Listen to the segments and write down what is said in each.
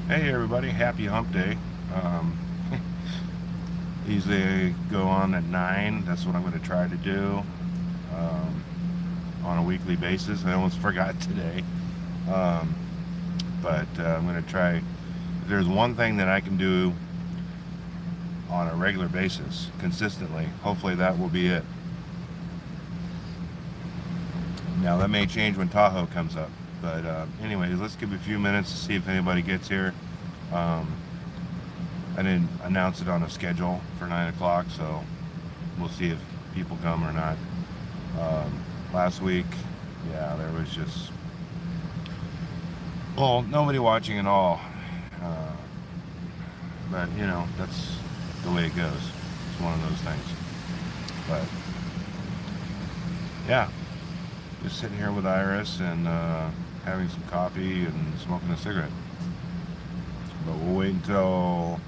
Hey everybody, happy hump day. Um, Usually go on at 9. That's what I'm going to try to do um, on a weekly basis. I almost forgot today. Um, but I'm going to try. If there's one thing that I can do on a regular basis, consistently, hopefully that will be it. Now that may change when Tahoe comes up. But anyways, let's give a few minutes to see if anybody gets here. Um, I didn't announce it on a schedule for 9 o'clock, so we'll see if people come or not. Last week, yeah, there was just, well, nobody watching at all. Uh, but, you know, that's the way it goes. It's one of those things. But, yeah, just sitting here with Iris and having some coffee and smoking a cigarette. But we'll wait until,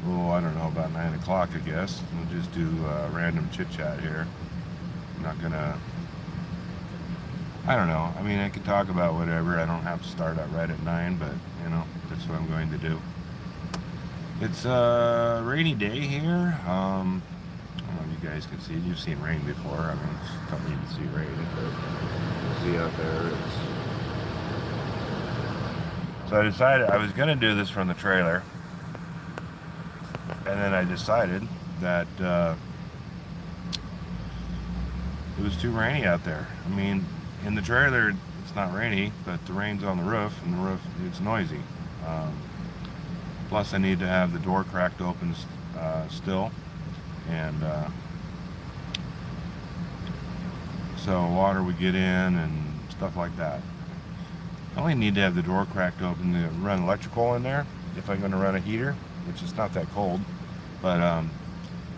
oh, I don't know, about 9 o'clock, I guess. We'll just do random chit-chat here. I'm not gonna, I don't know. I mean, I could talk about whatever. I don't have to start out right at 9, but, you know, that's what I'm going to do. It's a rainy day here. I don't know if you guys can see it. You've seen rain before. I mean, it's tough even to see rain, but you see out there, so I decided I was going to do this from the trailer, and then I decided that it was too rainy out there. I mean, in the trailer, it's not rainy, but the rain's on the roof, and the roof, it's noisy. Um, Plus, I need to have the door cracked open still, and so water would get in and stuff like that. I only need to have the door cracked open to run electrical in there if I'm going to run a heater, which is not that cold, but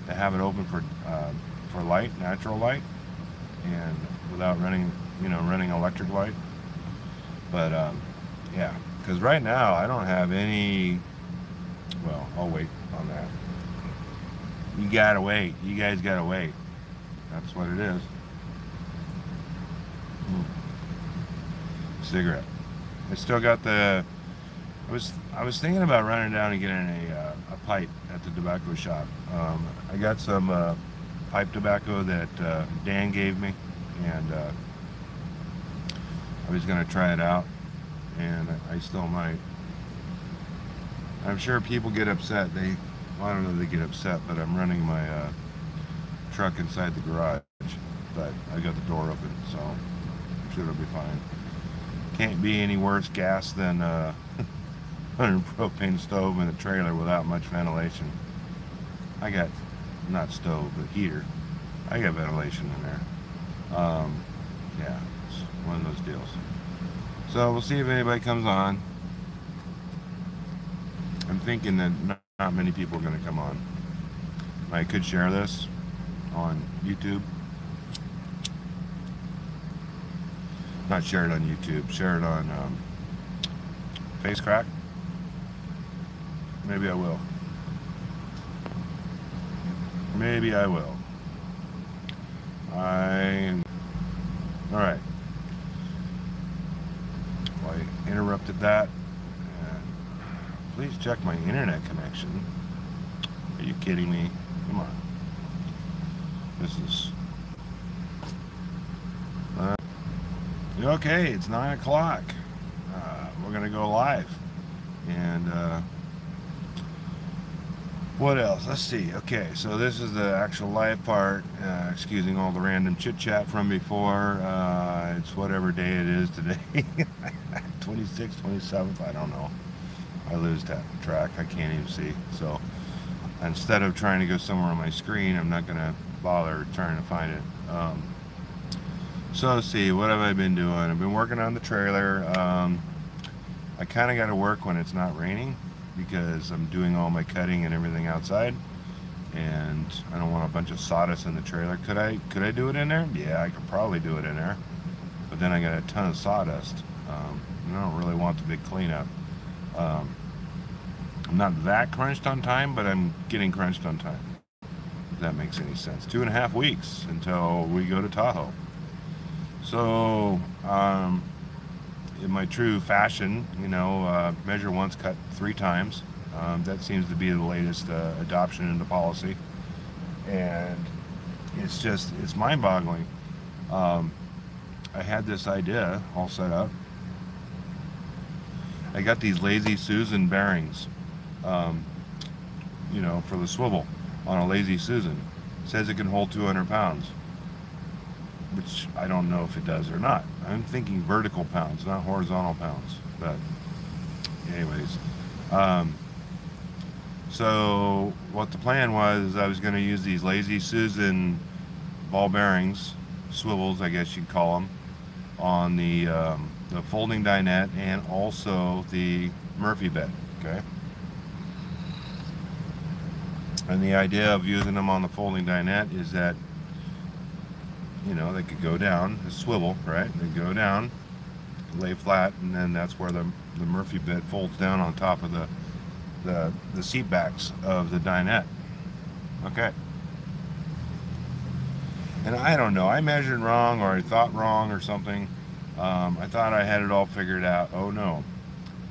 to have it open for light, natural light, and without running, you know, running electric light. But yeah, because right now I don't have any. Well, I'll wait on that. You gotta wait. You guys gotta wait. That's what it is. Cigarette. I still got the. I was thinking about running down and getting a pipe at the tobacco shop. I got some pipe tobacco that Dan gave me, and I was gonna try it out, and I still might. I'm sure people get upset. Well, I don't know if they get upset, but I'm running my truck inside the garage. But I got the door open, so I'm sure it'll be fine. Can't be any worse gas than 100 propane stove in a trailer without much ventilation. I got, not stove, but heater. I got ventilation in there. Yeah, it's one of those deals. So we'll see if anybody comes on. I'm thinking that not many people are going to come on. I could share this on YouTube. Not share it on YouTube. Share it on FaceCrack. Maybe I will. Maybe I will. All right. Well, I interrupted that. Please check my internet connection. Are you kidding me? Come on. This is... okay, it's 9 o'clock. We're going to go live. And what else? Let's see. Okay, so this is the actual live part. Excusing all the random chit-chat from before. It's whatever day it is today. 26th, 27th, I don't know. I lose track. I can't even see. So instead of trying to go somewhere on my screen, I'm not going to bother trying to find it. So let's see. What have I been doing? I've been working on the trailer. I kind of got to work when it's not raining because I'm doing all my cutting and everything outside, and I don't want a bunch of sawdust in the trailer. Could I do it in there? Yeah, I could probably do it in there, but then I got a ton of sawdust. And I don't really want the big cleanup. I'm not that crunched on time, but I'm getting crunched on time, if that makes any sense. 2.5 weeks until we go to Tahoe. So in my true fashion, measure once, cut 3 times. That seems to be the latest adoption into policy, and it's mind-boggling. I had this idea all set up. I got these Lazy Susan bearings, for the swivel on a Lazy Susan. It says it can hold 200 pounds, which I don't know if it does or not. I'm thinking vertical pounds, not horizontal pounds. But anyways, so what the plan was, I was going to use these Lazy Susan ball bearings, swivels, I guess you'd call them, on the folding dinette and also the Murphy bed. Okay. And the idea of using them on the folding dinette is that, they could go down, a swivel, right? They go down, lay flat, and then that's where the Murphy bed folds down on top of the seat backs of the dinette. Okay. And I don't know, I measured wrong, or I thought wrong or something. I thought I had it all figured out. Oh no.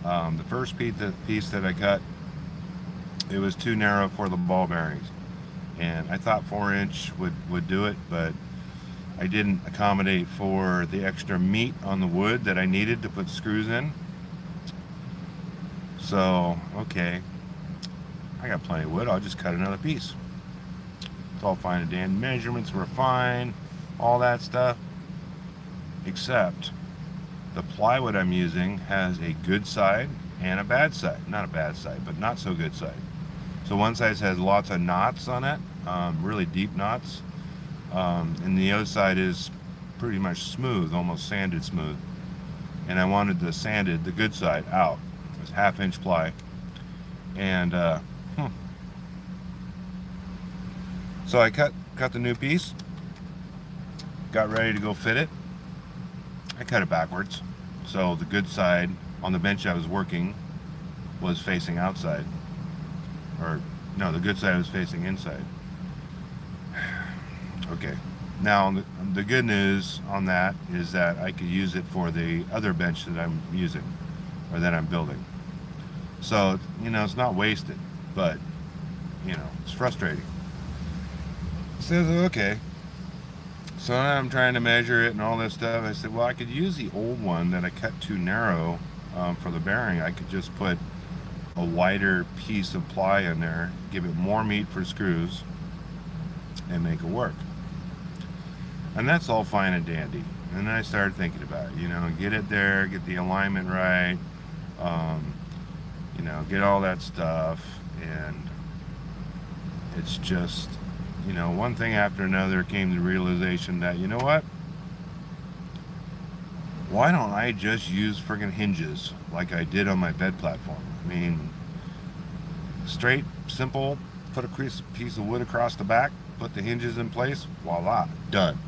The first piece that I cut, it was too narrow for the ball bearings, and I thought 4-inch would do it, but I didn't accommodate for the extra meat on the wood that I needed to put screws in. So okay, I got plenty of wood, I'll just cut another piece. It's all fine and dandy. Measurements were fine, all that stuff, except the plywood I'm using has a good side and a bad side. Not a bad side, but not so good side. So one side has lots of knots on it, really deep knots, and the other side is pretty much smooth, almost sanded smooth. And I wanted the sanded, the good side, out. It was 1/2-inch ply, and so I cut the new piece, got ready to go fit it. I cut it backwards, so the good side on the bench I was working was facing outside, or no, the good side was facing inside. Okay, now the good news on that is that I could use it for the other bench that I'm using, or that I'm building. So it's not wasted, but it's frustrating. So okay, so now I'm trying to measure it and all this stuff. I said, well, I could use the old one that I cut too narrow for the bearing. I could just put a wider piece of ply in there, give it more meat for screws, and make it work. And that's all fine and dandy. And then I started thinking about it, get it there, get the alignment right, get all that stuff, and it's just, one thing after another came to the realization that, what? Why don't I just use friggin' hinges like I did on my bed platform? I mean, straight, simple, put a piece of wood across the back, put the hinges in place, voila, done.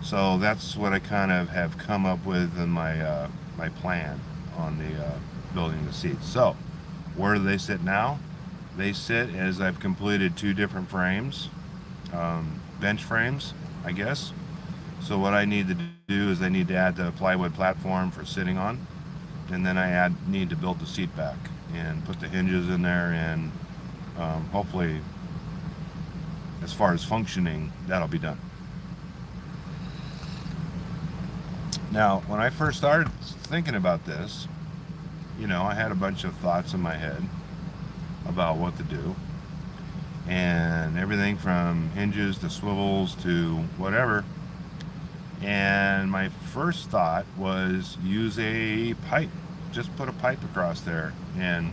So that's what I kind of have come up with in my my plan on the building the seats. So where do they sit now? They sit as I've completed 2 different frames, bench frames, I guess. So what I need to do is I need to add the plywood platform for sitting on, and then I need to build the seat back and put the hinges in there, and hopefully, as far as functioning, that'll be done. Now, when I first started thinking about this, I had a bunch of thoughts in my head about what to do, and everything from hinges to swivels to whatever. And my first thought was use a pipe. Just put a pipe across there, and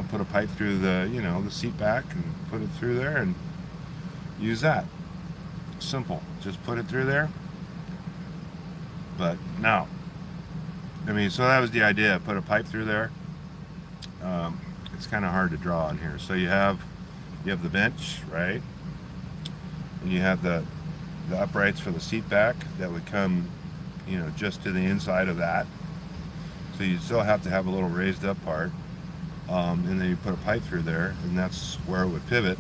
put a pipe through the the seat back, and put it through there and use that. Simple. Just put it through there. But no, so that was the idea. Put a pipe through there. It's kind of hard to draw on here. So you have the bench, right? And you have the uprights for the seat back that would come, just to the inside of that. So you still have to have a little raised up part, and then you put a pipe through there, and that's where it would pivot,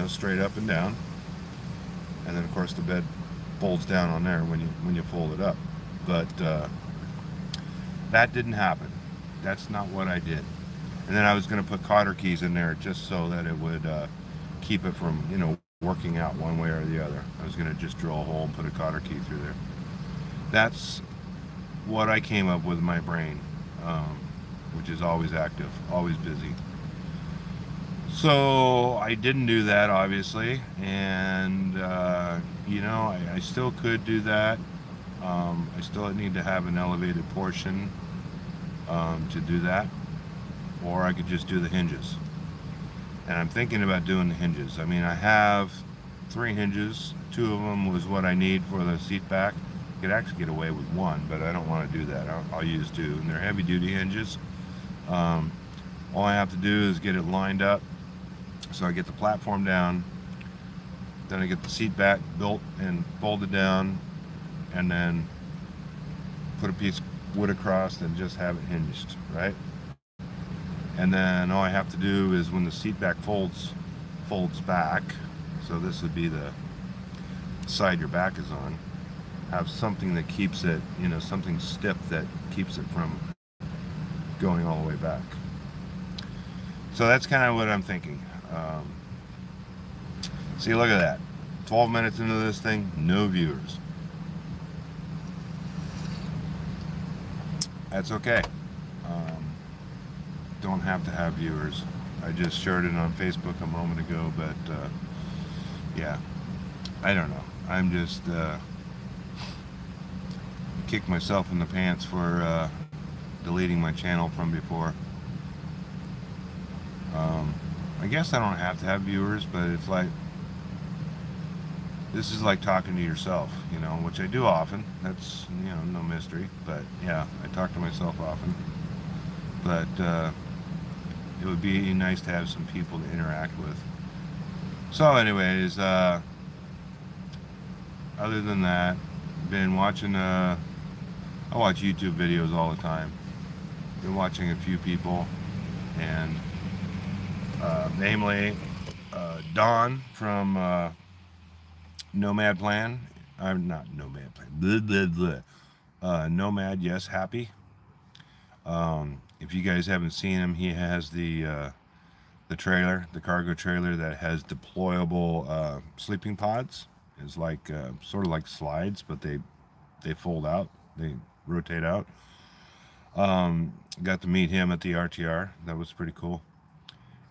straight up and down. And then of course the bed folds down on there when you fold it up. But that didn't happen. That's not what I did. And then I was going to put cotter keys in there just so that it would keep it from, working out one way or the other. I was going to just drill a hole and put a cotter key through there. That's what I came up with in my brain, which is always active, always busy. So I didn't do that, obviously, and I still could do that. I still need to have an elevated portion to do that, or I could just do the hinges. And I'm thinking about doing the hinges. I mean, I have 3 hinges. 2 of them was what I need for the seat back. I could actually get away with 1, but I don't want to do that. I'll use 2, and they're heavy-duty hinges. All I have to do is get it lined up. So I get the platform down, then I get the seat back built and folded down, and then put a piece of wood across and just have it hinged, right? And then all I have to do is when the seat back folds back, so this would be the side your back is on, have something that keeps it, something stiff that keeps it from going all the way back. So that's kind of what I'm thinking. See, look at that. 12 minutes into this thing, no viewers. That's okay. Don't have to have viewers. I just shared it on Facebook a moment ago, but yeah, I don't know. I'm just kicked myself in the pants for deleting my channel from before. I guess I don't have to have viewers, but it's like, this is like talking to yourself, which I do often. That's, no mystery, but yeah, I talk to myself often. But it would be nice to have some people to interact with. So anyways, other than that, been watching, I watch YouTube videos all the time. Been watching a few people, and namely Don from Nomad Plan. I'm not Nomad Plan. Blah, blah, blah. Nomad, yes, happy. If you guys haven't seen him, he has the trailer, the cargo trailer that has deployable sleeping pods. It's like sort of like slides, but they fold out, they rotate out. Got to meet him at the RTR. That was pretty cool.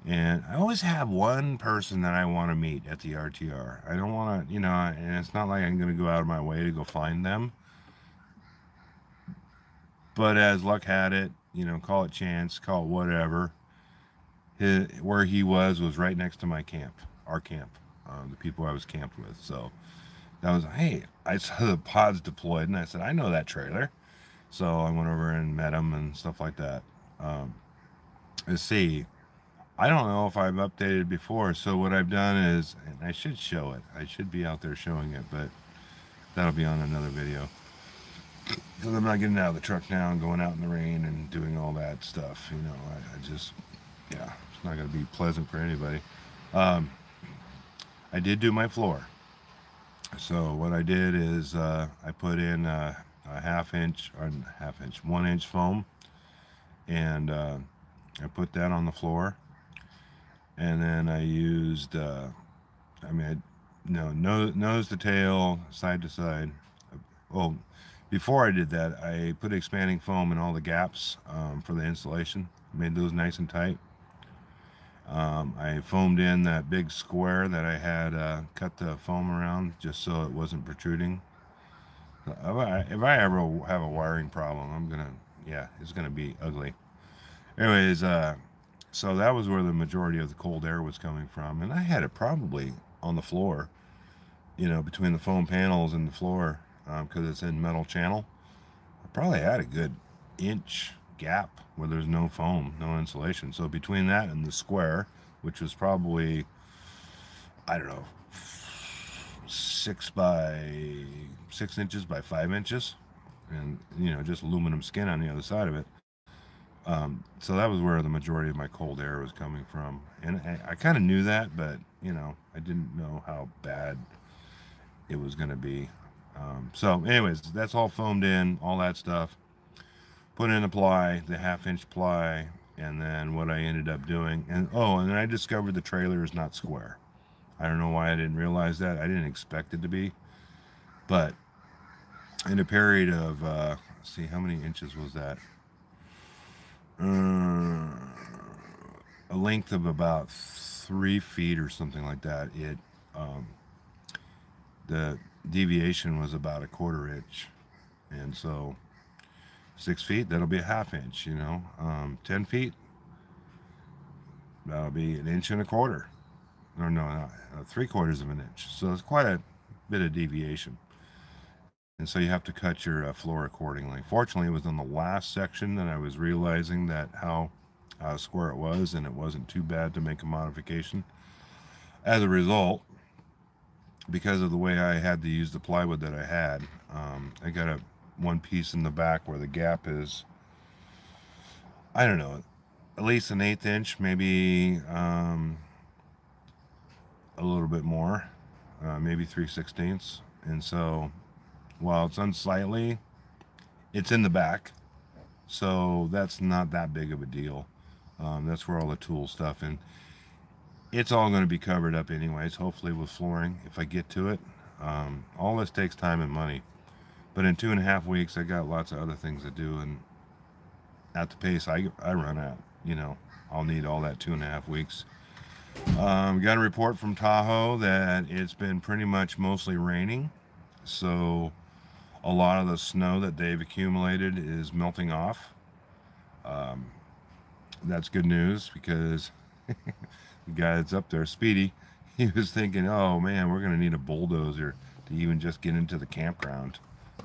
And I always have one person that I want to meet at the RTR. I don't want to, and it's not like I'm going to go out of my way to go find them. But as luck had it, call it chance, call it whatever, where he was right next to my camp, our camp, the people I was camped with. So that was, hey, I saw the pods deployed, and I said, I know that trailer. So I went over and met him and stuff like that. Let's see. I don't know if I've updated before, so what I've done is, and I should show it. I should be out there showing it, but that'll be on another video. Because I'm not getting out of the truck now and going out in the rain and doing all that stuff. I just, yeah, it's not going to be pleasant for anybody. I did do my floor. So what I did is I put in a 1 inch foam, and I put that on the floor. And then I used, nose to tail, side to side. Well, before I did that, I put expanding foam in all the gaps for the insulation. Made those nice and tight. I foamed in that big square that I had cut the foam around just so it wasn't protruding. If I ever have a wiring problem, it's gonna be ugly. Anyways, so that was where the majority of the cold air was coming from, and I had it probably on the floor, between the foam panels and the floor, because it's in metal channel. I probably had a good inch gap where there's no foam, no insulation. So between that and the square, which was probably, I don't know, 6 inches by 5 inches, and just aluminum skin on the other side of it. So that was where the majority of my cold air was coming from, and I kind of knew that, but I didn't know how bad it was going to be. So anyways, that's all foamed in, all that stuff. Put in a ply, the 1/2 inch ply, and then what I ended up doing, and then I discovered the trailer is not square. I don't know why I didn't realize that. I didn't expect it to be, but in a period of, let's see, how many inches was that? A length of about 3 feet or something like that. Um, the deviation was about a 1/4 inch, and so 6 feet, that'll be a 1/2 inch. 10 feet, that'll be 1 1/4 inch, or no, not 3/4 of an inch. So it's quite a bit of deviation, and so you have to cut your floor accordingly. Fortunately, it was on the last section that I was realizing that how square it was, and it wasn't too bad to make a modification. As a result, because of the way I had to use the plywood that I had, I got one piece in the back where the gap is, I don't know, at least an 1/8 inch, maybe a little bit more, maybe 3/16. And so while it's unsightly, it's in the back, so that's not that big of a deal. That's where all the tool stuff, and it's all going to be covered up anyways, hopefully with flooring if I get to it. All this takes time and money, but in 2.5 weeks I got lots of other things to do, and at the pace I run out, I'll need all that 2.5 weeks. Got a report from Tahoe that it's been pretty much mostly raining, so a lot of the snow that they've accumulated is melting off. That's good news, because the guy that's up there, Speedy, he was thinking, oh man, we're going to need a bulldozer to even just get into the campground.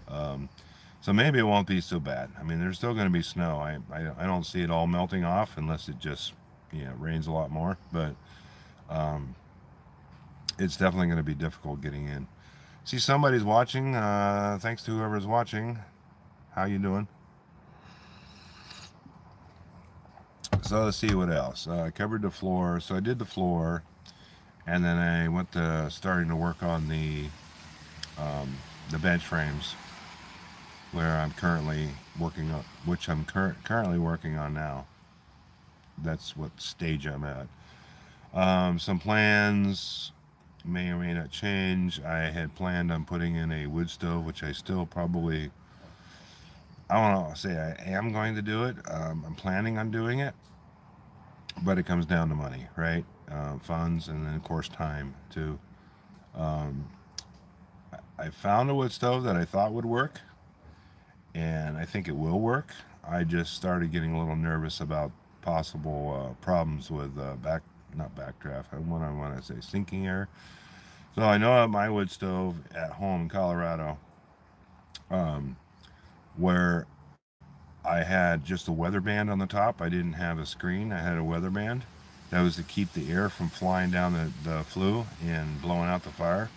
So maybe it won't be so bad. I mean, there's still going to be snow. I don't see it all melting off unless it just rains a lot more, but it's definitely going to be difficult getting in. See, somebody's watching. Thanks to whoever's watching. How you doing? So let's see what else. I covered the floor. So I did the floor, and then I went to starting to work on the bench frames, where I'm currently working on, which I'm currently working on now. That's what stage I'm at. Some plans may or may not change. I had planned on putting in a wood stove, which I still probably, I don't know, say I am going to do it. I'm planning on doing it, but it comes down to money, right? Funds, and then of course time too. I found a wood stove that I thought would work, and I think it will work. I just started getting a little nervous about possible problems with not backdraft, what I want to say, sinking air. So I know at my wood stove at home in Colorado, where I had just a weather band on the top. I didn't have a screen. I had a weather band. That was to keep the air from flying down the flue and blowing out the fire,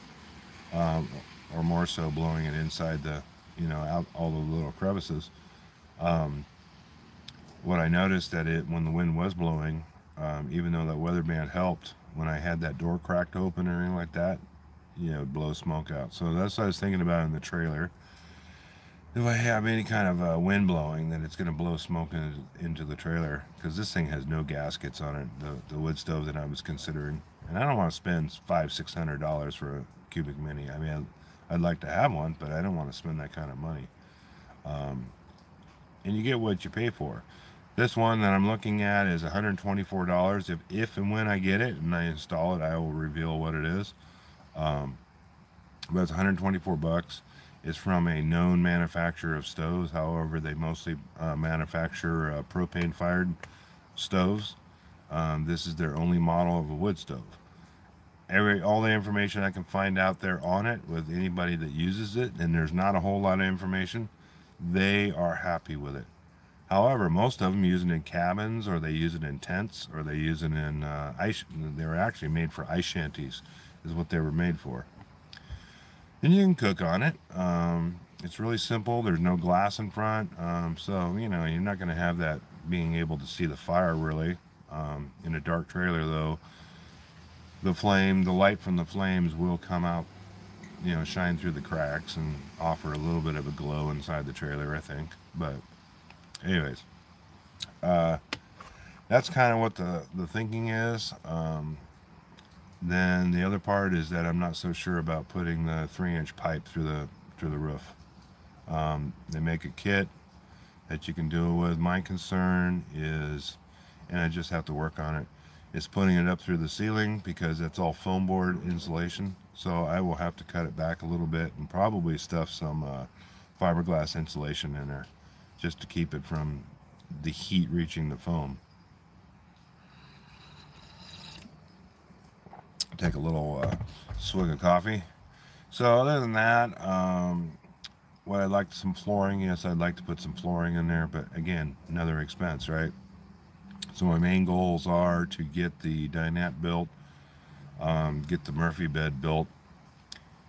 or more so blowing it inside out all the little crevices. What I noticed that when the wind was blowing, even though that weather band helped, when I had that door cracked open or anything like that, it'd blow smoke out. So that's what I was thinking about in the trailer. If I have any kind of wind blowing, then it's going to blow smoke into the trailer, because this thing has no gaskets on it, the wood stove that I was considering. And I don't want to spend $500-600 for a cubic mini. I mean, I'd like to have one, but I don't want to spend that kind of money. And you get what you pay for. This one that I'm looking at is $124. If and when I get it and I install it, I will reveal what it is. But it's 124 bucks. It's from a known manufacturer of stoves. However, they mostly manufacture propane-fired stoves. This is their only model of a wood stove. All the information I can find out there on it with anybody that uses it, and there's not a whole lot of information, they are happy with it. However, most of them use it in cabins, or they use it in tents, or they use it in ice. They were actually made for ice shanties, is what they were made for. And you can cook on it. It's really simple. There's no glass in front, so you're not going to have that being able to see the fire really. In a dark trailer, though, the light from the flames will come out you know, shine through the cracks and offer a little bit of a glow inside the trailer, I think. But anyways, uh, that's kind of what the thinking is. Then the other part is that I'm not so sure about putting the 3-inch pipe through the roof. They make a kit that you can do it with. My concern is, and I just have to work on it, is putting it up through the ceiling because it's all foam board insulation. So I will have to cut it back a little bit and probably stuff some fiberglass insulation in there just to keep it from the heat reaching the foam. Take a little swig of coffee. So other than that, what I'd like some flooring. Yes, I'd like to put some flooring in there, but again, another expense, right? So my main goals are to get the dinette built, get the Murphy bed built,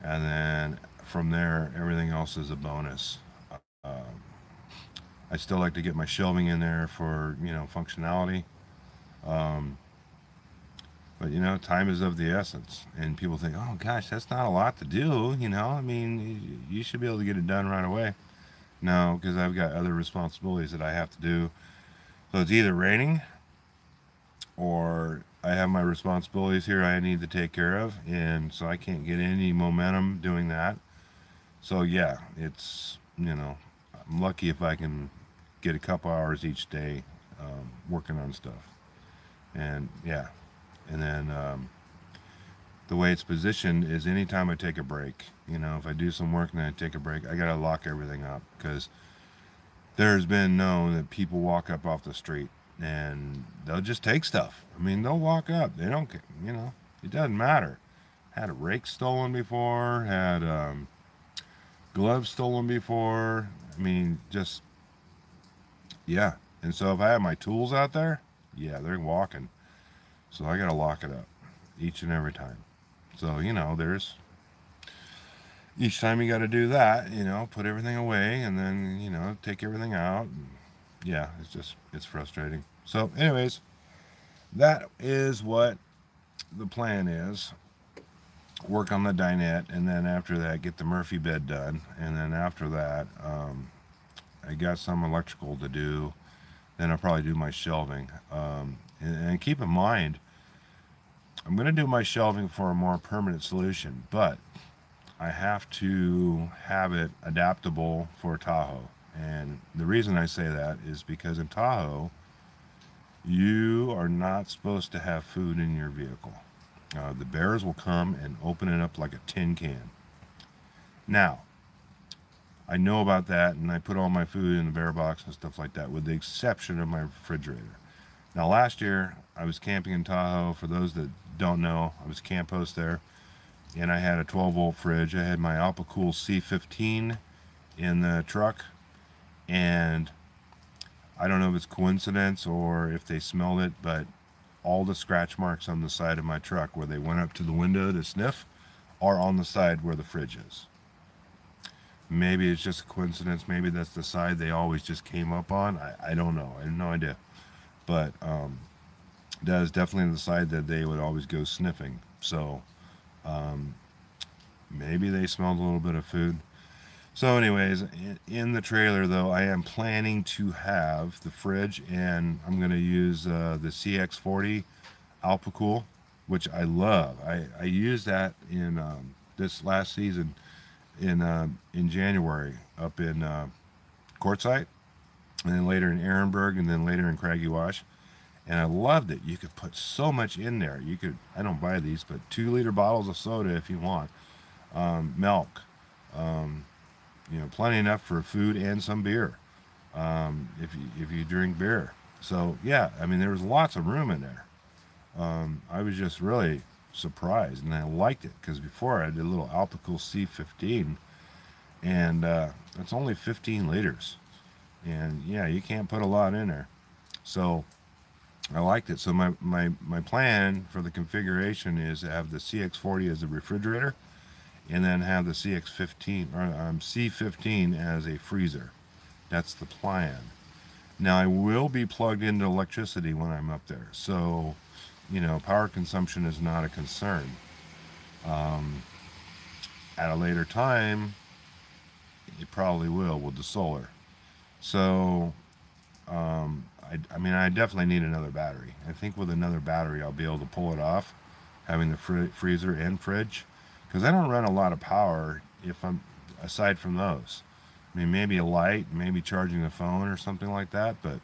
and then from there, everything else is a bonus. Uh, I still like to get my shelving in there for, you know, functionality. Um, but you know, time is of the essence, and people think, oh gosh, that's not a lot to do. You know, I mean, you should be able to get it done right away. No, because I've got other responsibilities that I have to do. So it's either raining or I have my responsibilities here I need to take care of, and so I can't get any momentum doing that. So yeah, it's, you know, I'm lucky if I can get a couple hours each day working on stuff. And yeah, and then the way it's positioned is anytime I take a break, you know, if I do some work and then I take a break, I gotta lock everything up, because there's been known that people walk up off the street and they'll just take stuff. I mean, they'll walk up. They don't, you know, it doesn't matter. Had a rake stolen before, had gloves stolen before. I mean, just, yeah. And so if I have my tools out there, yeah, they're walking. So I got to lock it up each and every time. So, you know, there's, each time you got to do that, you know, put everything away and then, you know, take everything out. And yeah, it's just, it's frustrating. So anyways, that is what the plan is. Work on the dinette, and then after that, get the Murphy bed done. And then after that, I got some electrical to do. Then I'll probably do my shelving. And keep in mind, I'm going to do my shelving for a more permanent solution, but I have to have it adaptable for Tahoe. And the reason I say that is because in Tahoe, you are not supposed to have food in your vehicle. The bears will come and open it up like a tin can. Now, I know about that, and I put all my food in the bear box and stuff like that, with the exception of my refrigerator. Now, last year, I was camping in Tahoe. For those that don't know, I was camp host there, and I had a 12-volt fridge. I had my Alpacool C15 in the truck, and I don't know if it's coincidence or if they smelled it, but all the scratch marks on the side of my truck where they went up to the window to sniff are on the side where the fridge is. Maybe it's just a coincidence. Maybe that's the side they always just came up on. I don't know. I have no idea. But that is definitely the side that they would always go sniffing. So maybe they smelled a little bit of food. So anyways, in the trailer though, I am planning to have the fridge, and I'm going to use the CX40 Alpacool, which I love. I used that in this last season in January up in Quartzsite, and then later in Ehrenberg, and then later in Craggy Wash. And I loved it. You could put so much in there. You could, I don't buy these, but 2-liter bottles of soda if you want. Milk. You know, plenty enough for food and some beer, if you drink beer. So yeah, I mean, there was lots of room in there. I was just really surprised, and I liked it, because before I did a little Alpacool C15, and it's only 15 liters, and yeah, you can't put a lot in there. So I liked it. So my plan for the configuration is to have the CX40 as a refrigerator, and then have the CX15 or C15 as a freezer. That's the plan. Now I will be plugged into electricity when I'm up there, so you know, power consumption is not a concern. at a later time, it probably will with the solar. So, I mean, I definitely need another battery. I think with another battery, I'll be able to pull it off, having the freezer and fridge, because I don't run a lot of power if I'm aside from those. I mean, maybe a light, maybe charging the phone or something like that, but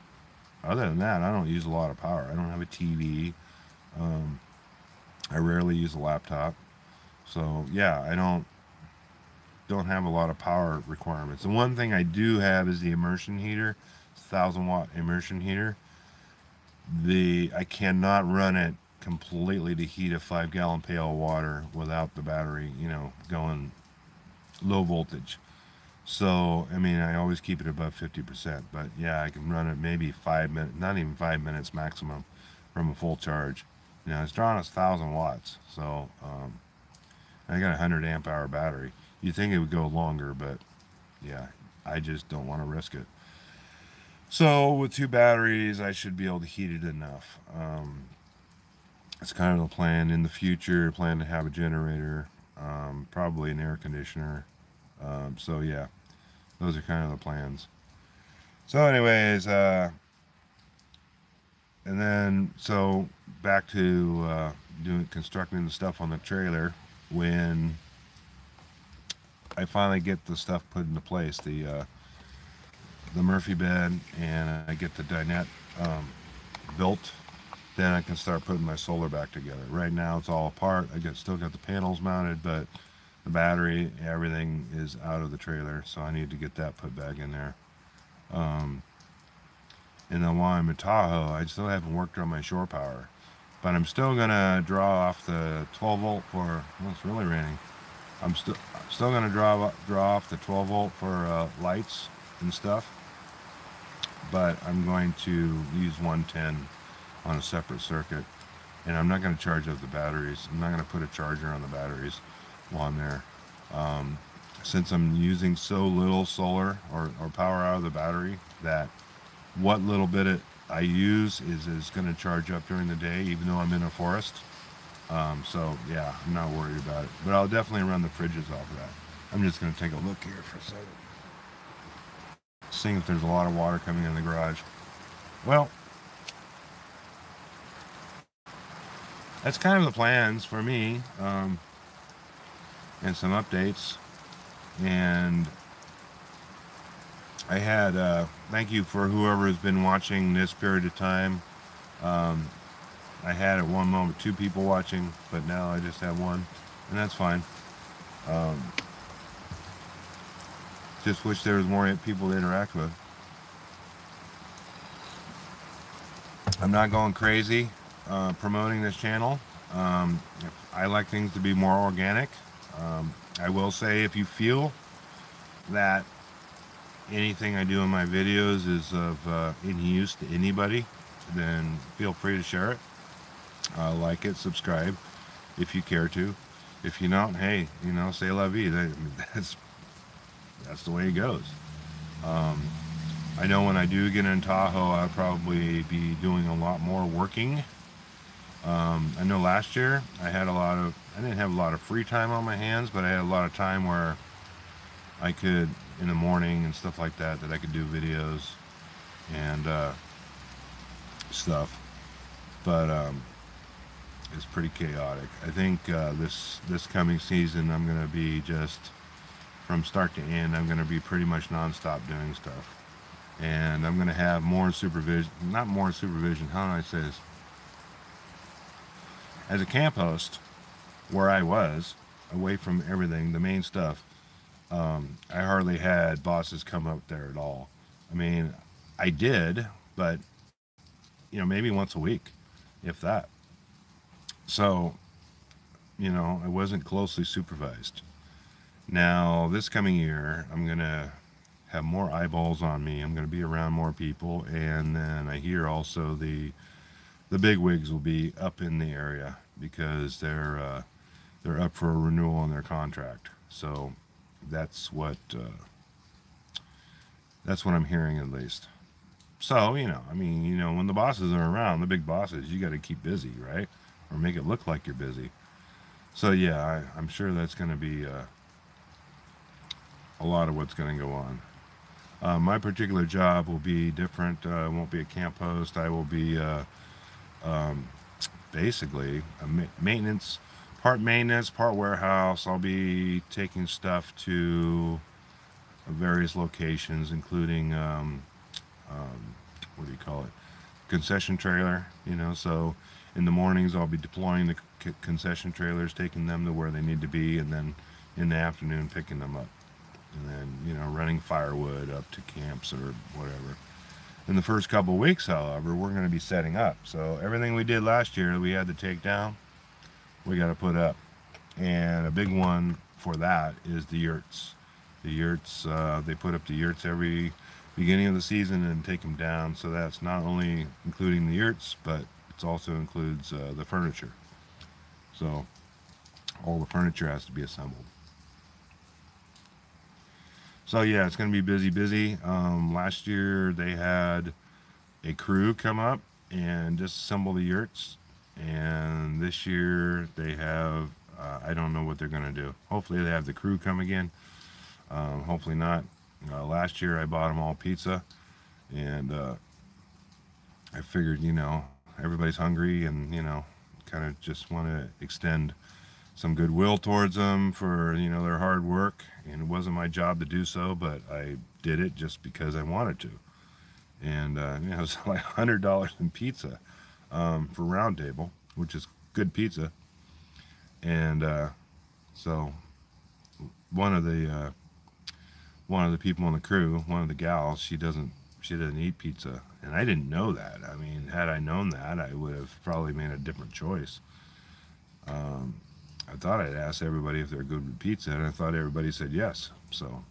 other than that, I don't use a lot of power. I don't have a TV. Um, I rarely use a laptop. So yeah, I don't have a lot of power requirements. The one thing I do have is the immersion heater, 1,000 watt immersion heater. I cannot run it completely to heat a 5 gallon pail of water without the battery, going low voltage. So, I mean, I always keep it above 50%, but yeah, I can run it maybe 5 minutes, not even 5 minutes maximum from a full charge. It's drawing us 1,000 watts, so I got a 100 amp hour battery. You'd think it would go longer, but yeah, I just don't want to risk it. So with 2 batteries, I should be able to heat it enough. It's kind of the plan in the future. Plan to have a generator, probably an air conditioner. So yeah, those are kind of the plans. So anyways, and then so back to constructing the stuff on the trailer. When I finally get the stuff put into place, the Murphy bed, and I get the dinette built, then I can start putting my solar back together. Right now it's all apart. Still got the panels mounted, but the battery, everything is out of the trailer, so I need to get that put back in there. And then while I'm in Tahoe, I still haven't worked on my shore power, but I'm still gonna draw off the 12 volt for. Well, it's really raining. I'm still gonna draw off the 12 volt for lights and stuff, but I'm going to use 110 on a separate circuit, and I'm not going to charge up the batteries. I'm not going to put a charger on the batteries while I'm there. Since I'm using so little solar or power out of the battery, that what little bit I use is going to charge up during the day, even though I'm in a forest. So yeah, I'm not worried about it, but I'll definitely run the fridges off of that. I'm just going to take a look here for a second, seeing if there's a lot of water coming in the garage. Well, that's kind of the plans for me, and some updates. And I had thank you for whoever has been watching this period of time. I had at one moment 2 people watching, but now I just have 1, and that's fine. Just wish there was more people to interact with. I'm not going crazy promoting this channel. I like things to be more organic. I will say, if you feel that anything I do in my videos is of any use to anybody, then feel free to share it. Like it, subscribe if you care to. If you don't, hey, say la vie. That's the way it goes. I know when I do get in Tahoe, I'll probably be doing a lot more working. I know last year I didn't have a lot of free time on my hands, but I had a lot of time where I could, in the morning and stuff like that I could do videos and stuff. But it's pretty chaotic. I think this coming season, I'm going to be just from start to end. I'm going to be pretty much nonstop doing stuff, and I'm going to have more supervision. Not more supervision. How do I say this? As a camp host, where I was away from everything, the main stuff, I hardly had bosses come up there at all. I mean, I did, but maybe once a week, if that. So, I wasn't closely supervised. Now, this coming year, I'm going to have more eyeballs on me. I'm going to be around more people, and then I hear also the big wigs will be up in the area because they're up for a renewal on their contract. So that's what I'm hearing, at least. So when the bosses are around, the big bosses, you got to keep busy, right? Or make it look like you're busy. So yeah, I'm sure that's going to be a lot of what's going to go on. My particular job will be different. I won't be a camp host. I will be um, basically a maintenance, part warehouse. I'll be taking stuff to various locations, including what do you call it? Concession trailer. So in the mornings I'll be deploying the concession trailers, taking them to where they need to be, and then in the afternoon picking them up, and then running firewood up to camps or whatever. In the first couple of weeks, however, we're going to be setting up. So everything we did last year that we had to take down, we got to put up. And a big one for that is the yurts. The yurts, they put up the yurts every beginning of the season and take them down. So that's not only including the yurts, but it also includes the furniture. So all the furniture has to be assembled. So yeah, it's going to be busy. Last year they had a crew come up and disassemble the yurts, and this year they have, I don't know what they're going to do. Hopefully they have the crew come again. Hopefully not. Last year I bought them all pizza, and I figured, everybody's hungry, and kind of just want to extend some goodwill towards them for their hard work. And it wasn't my job to do so, but I did it just because I wanted to. And it was like $100 in pizza for Round Table, which is good pizza. And so one of the people on the crew, one of the gals, she doesn't eat pizza, and I didn't know that. I mean, had I known that, I would have probably made a different choice. I thought I'd ask everybody if they're good with pizza, and I thought everybody said yes. So,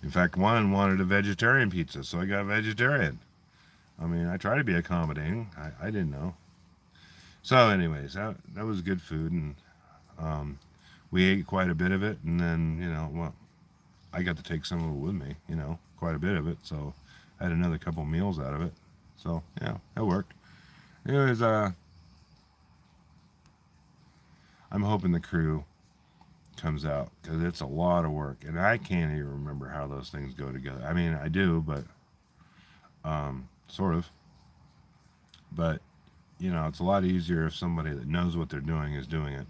in fact, one wanted a vegetarian pizza, so I got vegetarian. I mean, I try to be accommodating. I didn't know. So, anyways, that was good food, and we ate quite a bit of it, and then, well, I got to take some of it with me, quite a bit of it, so I had another couple meals out of it. So, yeah, that worked. Anyways, I'm hoping the crew comes out, because it's a lot of work, and I can't even remember how those things go together. I mean, I do, but sort of. But it's a lot easier if somebody that knows what they're doing is doing it.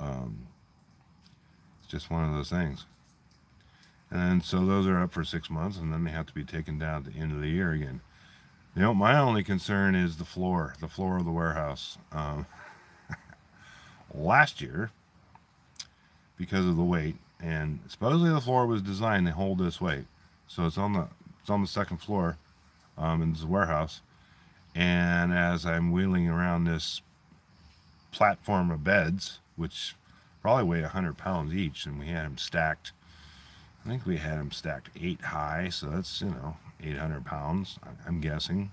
It's just one of those things. And so those are up for 6 months, and then they have to be taken down at the end of the year again. My only concern is the floor of the warehouse. Last year, because of the weight, and supposedly the floor was designed to hold this weight, so it's on the second floor in this warehouse, and as I'm wheeling around this platform of beds, which probably weigh 100 pounds each, and we had them stacked, I think we had them stacked 8 high, so that's 800 pounds, I'm guessing.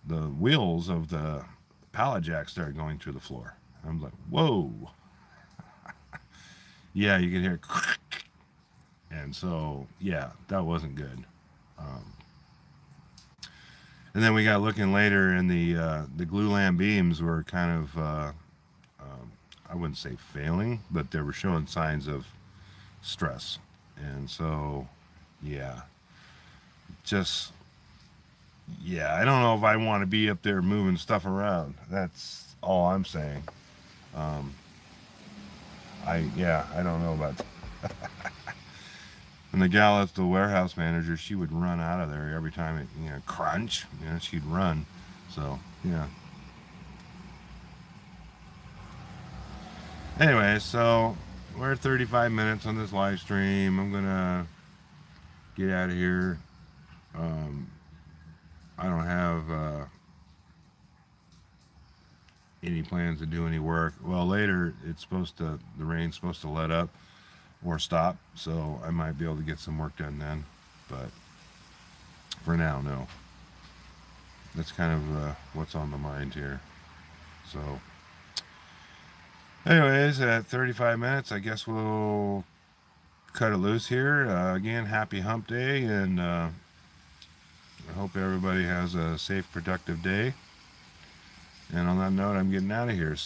The wheels of the pallet jack started going through the floor. I'm like, whoa. Yeah, you can hear and so yeah, that wasn't good. And then we got looking later, and the glue lamp beams were kind of I wouldn't say failing, but they were showing signs of stress. And so yeah, I don't know if I want to be up there moving stuff around. That's all I'm saying. I don't know about that. And the gal that's the warehouse manager, she would run out of there every time it, crunch, she'd run. So, yeah. Anyway, so we're at 35 minutes on this live stream. I'm gonna get out of here. I don't have any plans to do any work. Well, later the rain's supposed to let up or stop, so I might be able to get some work done then, but for now, no. That's kind of what's on the mind here. So anyways, at 35 minutes, I guess we'll cut it loose here. Again, happy hump day, and I hope everybody has a safe, productive day. And on that note, I'm getting out of here. So